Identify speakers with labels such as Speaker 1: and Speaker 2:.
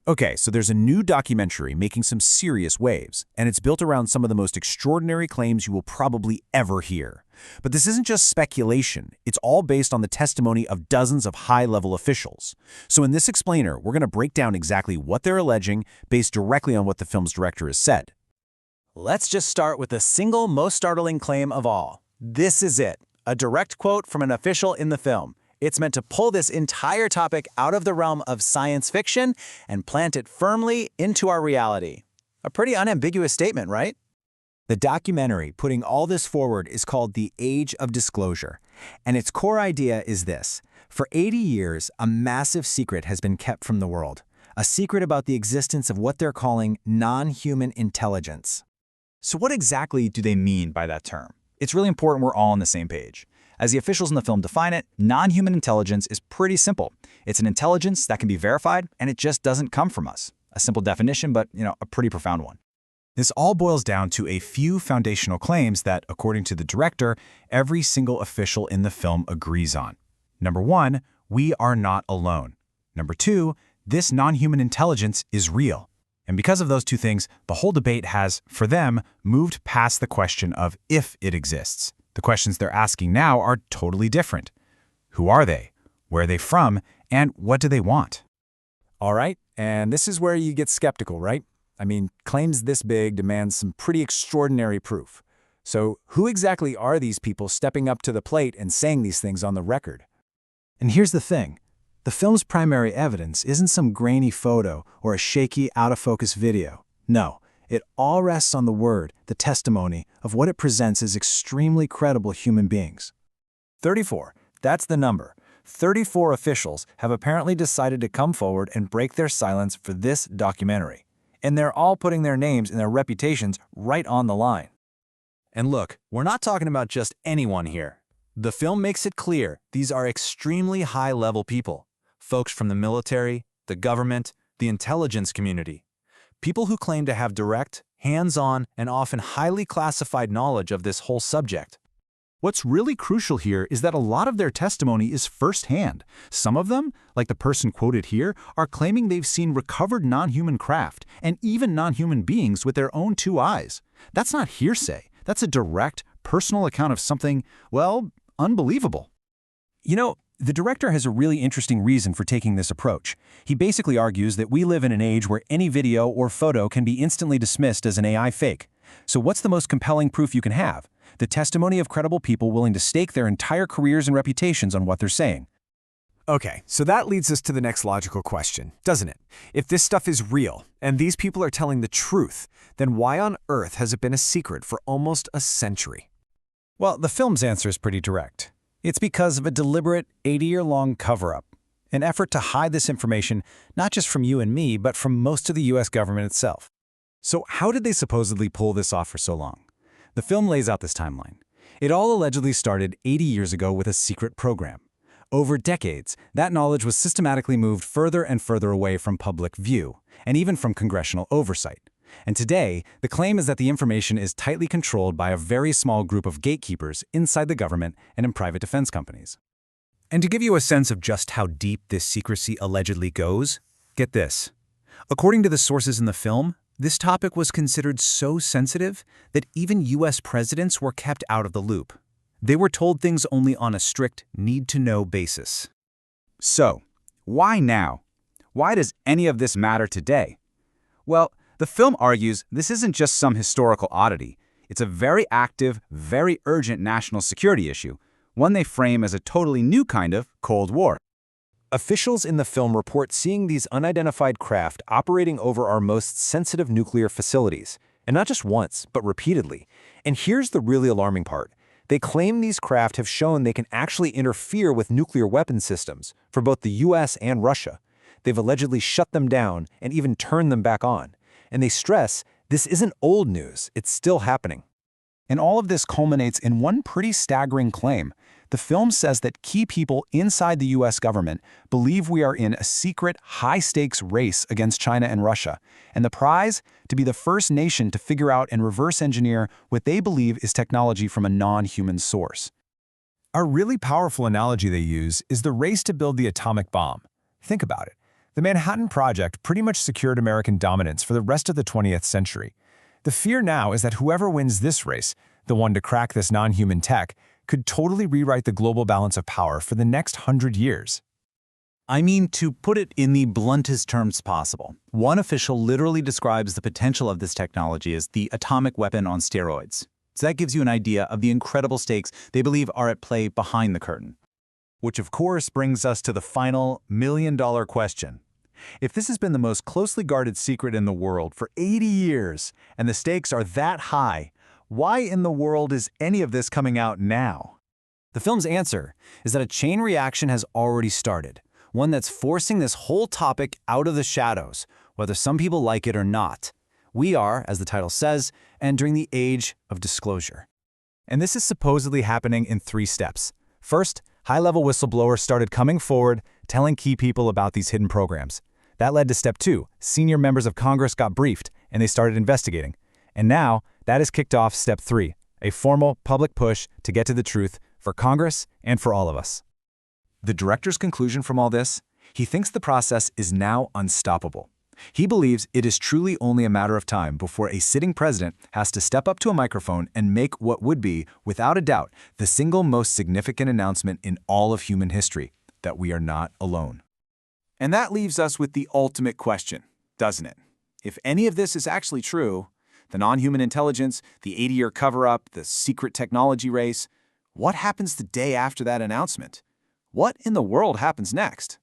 Speaker 1: Okay, so there's a new documentary making some serious waves, and it's built around some of the most extraordinary claims you will probably ever hear. But this isn't just speculation, it's all based on the testimony of dozens of high-level officials. So in this explainer, we're going to break down exactly what they're alleging based directly on what the film's director has said.
Speaker 2: Let's just start with the single most startling claim of all. This is it, a direct quote from an official in the film. It's meant to pull this entire topic out of the realm of science fiction and plant it firmly into our reality. A pretty unambiguous statement, right?
Speaker 1: The documentary putting all this forward is called The Age of Disclosure, and its core idea is this. For 80 years, a massive secret has been kept from the world, a secret about the existence of what they're calling non-human intelligence.
Speaker 3: So what exactly do they mean by that term? It's really important we're all on the same page. As the officials in the film define it, non-human intelligence is pretty simple. It's an intelligence that can be verified, and it just doesn't come from us. A simple definition, but a pretty profound one.
Speaker 1: This all boils down to a few foundational claims that, according to the director, every single official in the film agrees on. Number one, we are not alone. Number two, this non-human intelligence is real. And because of those two things, the whole debate has, for them, moved past the question of if it exists. The questions they're asking now are totally different. Who are they? Where are they from? And what do they want?
Speaker 2: All right, and this is where you get skeptical, right? I mean, claims this big demand some pretty extraordinary proof. So who exactly are these people stepping up to the plate and saying these things on the record?
Speaker 1: And here's the thing. The film's primary evidence isn't some grainy photo or a shaky, out-of-focus video. No, it all rests on the word, the testimony, of what it presents as extremely credible human beings.
Speaker 2: 34. That's the number. 34 officials have apparently decided to come forward and break their silence for this documentary. And they're all putting their names and their reputations right on the line. And look, we're not talking about just anyone here. The film makes it clear these are extremely high-level people. Folks from the military, the government, the intelligence community. People who claim to have direct, hands-on, and often highly classified knowledge of this whole subject.
Speaker 1: What's really crucial here is that a lot of their testimony is firsthand. Some of them, like the person quoted here, are claiming they've seen recovered non-human craft and even non-human beings with their own two eyes. That's not hearsay. That's a direct, personal account of something, well, unbelievable. The director has a really interesting reason for taking this approach. He basically argues that we live in an age where any video or photo can be instantly dismissed as an AI fake. So what's the most compelling proof you can have? The testimony of credible people willing to stake their entire careers and reputations on what they're saying.
Speaker 4: Okay, so that leads us to the next logical question, doesn't it? If this stuff is real, and these people are telling the truth, then why on earth has it been a secret for almost a century?
Speaker 1: Well, the film's answer is pretty direct. It's because of a deliberate 80-year-long cover-up, an effort to hide this information not just from you and me, but from most of the U.S. government itself. So how did they supposedly pull this off for so long? The film lays out this timeline. It all allegedly started 80 years ago with a secret program. Over decades, that knowledge was systematically moved further and further away from public view, and even from congressional oversight. And today, the claim is that the information is tightly controlled by a very small group of gatekeepers inside the government and in private defense companies. And to give you a sense of just how deep this secrecy allegedly goes, get this. According to the sources in the film, this topic was considered so sensitive that even U.S. presidents were kept out of the loop. They were told things only on a strict need-to-know basis.
Speaker 3: So, why now? Why does any of this matter today? Well, the film argues this isn't just some historical oddity. It's a very active, very urgent national security issue, one they frame as a totally new kind of Cold War.
Speaker 2: Officials in the film report seeing these unidentified craft operating over our most sensitive nuclear facilities, and not just once, but repeatedly. And here's the really alarming part. They claim these craft have shown they can actually interfere with nuclear weapon systems for both the US and Russia. They've allegedly shut them down and even turned them back on. And they stress this isn't old news, it's still happening.
Speaker 1: And all of this culminates in one pretty staggering claim. The film says that key people inside the U.S. government believe we are in a secret, high-stakes race against China and Russia, and the prize? To be the first nation to figure out and reverse engineer what they believe is technology from a non-human source.
Speaker 4: A really powerful analogy they use is the race to build the atomic bomb. Think about it. The Manhattan Project pretty much secured American dominance for the rest of the 20th century. The fear now is that whoever wins this race, the one to crack this non-human tech, could totally rewrite the global balance of power for the next 100 years.
Speaker 1: I mean, to put it in the bluntest terms possible, one official literally describes the potential of this technology as the atomic weapon on steroids. So that gives you an idea of the incredible stakes they believe are at play behind the curtain.
Speaker 2: Which of course brings us to the final million-dollar question. If this has been the most closely guarded secret in the world for 80 years, and the stakes are that high, why in the world is any of this coming out now?
Speaker 1: The film's answer is that a chain reaction has already started, one that's forcing this whole topic out of the shadows, whether some people like it or not. We are, as the title says, entering the age of disclosure.
Speaker 2: And this is supposedly happening in 3 steps. First, high-level whistleblowers started coming forward, telling key people about these hidden programs. That led to step 2. Senior members of Congress got briefed, and they started investigating. And now, that has kicked off step 3, a formal public push to get to the truth for Congress and for all of us. The director's conclusion from all this? He thinks the process is now unstoppable. He believes it is truly only a matter of time before a sitting president has to step up to a microphone and make what would be, without a doubt, the single most significant announcement in all of human history, that we are not alone.
Speaker 3: And that leaves us with the ultimate question, doesn't it? If any of this is actually true, the non-human intelligence, the 80-year cover-up, the secret technology race, what happens the day after that announcement? What in the world happens next?